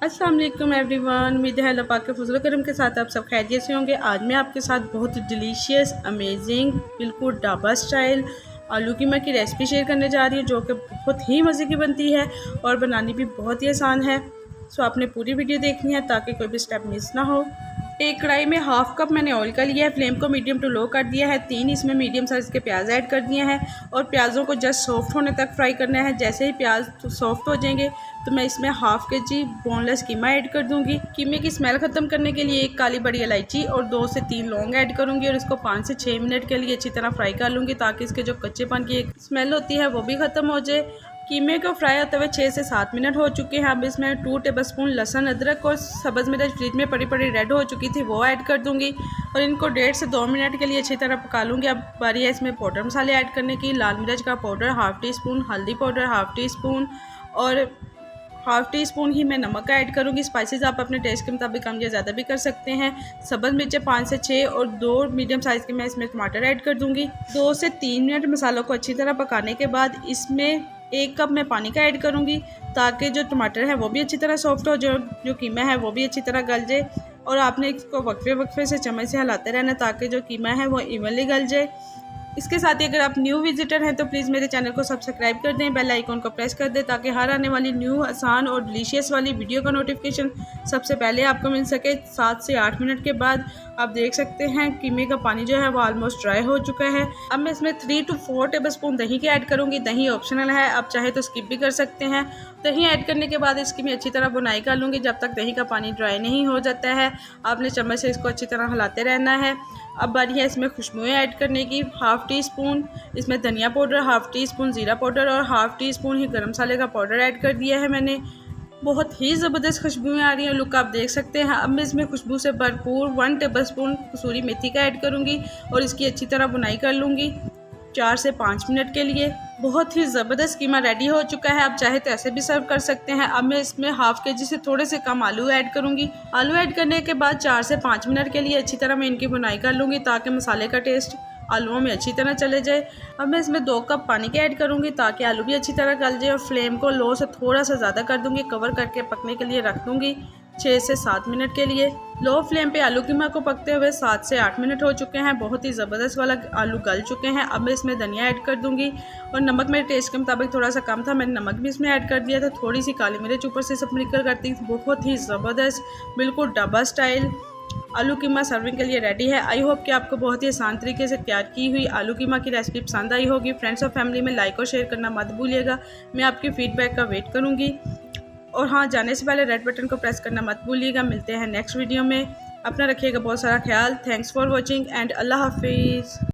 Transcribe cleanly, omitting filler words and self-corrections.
अस्सलाम वालेकुम एवरीवन। उम्मीद है अल्लाह पाक के फजल करम के साथ आप सब खैरियत से होंगे। आज मैं आपके साथ बहुत डिलीशियस अमेजिंग बिल्कुल ढाबा स्टाइल आलू कीमा की रेसिपी शेयर करने जा रही हूँ, जो कि बहुत ही मज़े की बनती है और बनानी भी बहुत ही आसान है। सो आपने पूरी वीडियो देखनी है ताकि कोई भी स्टेप मिस ना हो। एक कढ़ाई में हाफ़ कप मैंने ऑयल का लिया है, फ्लेम को मीडियम टू लो कर दिया है। 3 इसमें मीडियम साइज़ के प्याज ऐड कर दिए हैं और प्याज़ों को जस्ट सॉफ्ट होने तक फ्राई करना है। जैसे ही प्याज सॉफ्ट हो जाएंगे तो मैं इसमें हाफ़ kg बोनलेस कीमा ऐड कर दूंगी। कीमे की स्मेल ख़त्म करने के लिए 1 काली बड़ी इलायची और 2 से 3 लौंग ऐड करूंगी और इसको 5 से 6 मिनट के लिए अच्छी तरह फ्राई कर लूँगी ताकि इसके जो कच्चेपन की एक स्मेल होती है वो भी ख़त्म हो जाए। कीमे को फ्राई होते हुए 6 से 7 मिनट हो चुके हैं। अब इसमें 2 टेबलस्पून लहसुन, अदरक और सब्ज़ मिर्च फ्रिज में पड़ी पड़ी रेड हो चुकी थी वो ऐड कर दूंगी और इनको 1.5 से 2 मिनट के लिए अच्छी तरह पका लूँगी। अब बारी है इसमें पाउडर मसाले ऐड करने की। लाल मिर्च का पाउडर हाफ़ टी स्पून, हल्दी पाउडर हाफ़ टी स्पून और हाफ़ टी स्पून ही मैं नमक ऐड करूँगी। स्पाइसेस आप अपने टेस्ट के मुताबिक कम या ज़्यादा भी कर सकते हैं। सब्ज़ मिर्चें 5 से 6 और 2 मीडियम साइज़ के मैं इसमें टमाटर ऐड कर दूँगी। 2 से 3 मिनट मसालों को अच्छी तरह पकाने के बाद इसमें 1 कप मैं पानी का ऐड करूँगी ताकि जो टमाटर है वो भी अच्छी तरह सॉफ्ट हो, जो कीमा है वो भी अच्छी तरह गल जाए। और आपने इसको वक्फे से चम्मच से हिलाते रहना ताकि जो कीमा है वो इवनली गल जाए। इसके साथ ही अगर आप न्यू विजिटर हैं तो प्लीज़ मेरे चैनल को सब्सक्राइब कर दें, बेल आइकॉन को प्रेस कर दें ताकि हर आने वाली न्यू आसान और डिलीशियस वाली वीडियो का नोटिफिकेशन सबसे पहले आपको मिल सके। 7 से 8 मिनट के बाद आप देख सकते हैं कीमे का पानी जो है वो ऑलमोस्ट ड्राई हो चुका है। अब मैं इसमें 3 to 4 टेबलस्पून दही के ऐड करूँगी। दही ऑप्शनल है, आप चाहे तो स्किप भी कर सकते हैं। दही ऐड करने के बाद इसकी मैं अच्छी तरह बुनाई कर लूँगी जब तक दही का पानी ड्राई नहीं हो जाता है। आपने चम्मच से इसको अच्छी तरह हिलाते रहना है। अब बारी है इसमें खुशबुएं ऐड करने की। हाफ़ टी स्पून इसमें धनिया पाउडर, हाफ़ टी स्पून ज़ीरा पाउडर और हाफ़ टी स्पून ही गरम मसाले का पाउडर ऐड कर दिया है मैंने। बहुत ही ज़बरदस्त खुशबुएं आ रही हैं, लुक आप देख सकते हैं। अब मैं इसमें खुशबू से भरपूर 1 टेबलस्पून कसूरी मेथी का ऐड करूँगी और इसकी अच्छी तरह बुनाई कर लूँगी 4 से 5 मिनट के लिए। बहुत ही ज़बरदस्त कीमा रेडी हो चुका है। आप चाहे तो ऐसे भी सर्व कर सकते हैं। अब मैं इसमें हाफ़ kg से थोड़े से कम आलू ऐड करूँगी। आलू ऐड करने के बाद 4 से 5 मिनट के लिए अच्छी तरह मैं इनकी बुनाई कर लूँगी ताकि मसाले का टेस्ट आलूओं में अच्छी तरह चले जाए। अब मैं इसमें 2 कप पानी के ऐड करूँगी ताकि आलू भी अच्छी तरह गल जाए और फ्लेम को लो से थोड़ा सा ज़्यादा कर दूँगी। कवर करके पकने के लिए रख दूँगी 6 से 7 मिनट के लिए। लो फ्लेम पे आलू कीमा को पकते हुए 7 से 8 मिनट हो चुके हैं। बहुत ही ज़बरदस्त वाला आलू गल चुके हैं। अब मैं इसमें धनिया ऐड कर दूंगी और नमक मेरे टेस्ट के मुताबिक थोड़ा सा कम था, मैंने नमक भी इसमें ऐड कर दिया था। थोड़ी सी काली मिर्च ऊपर से स्प्रिंकल करती। बहुत ही ज़बरदस्त बिल्कुल ढाबा स्टाइल आलू कीमा सर्विंग के लिए रेडी है। आई होप कि आपको बहुत ही आसान तरीके से तैयार की हुई आलू कीमा की रेसिपी पसंद आई होगी। फ्रेंड्स और फैमिली में लाइक और शेयर करना मत भूलिएगा। मैं आपकी फ़ीडबैक का वेट करूँगी। और हाँ, जाने से पहले रेड बटन को प्रेस करना मत भूलिएगा। मिलते हैं नेक्स्ट वीडियो में। अपना रखिएगा बहुत सारा ख्याल। थैंक्स फॉर वॉचिंग एंड अल्लाह हाफिज़।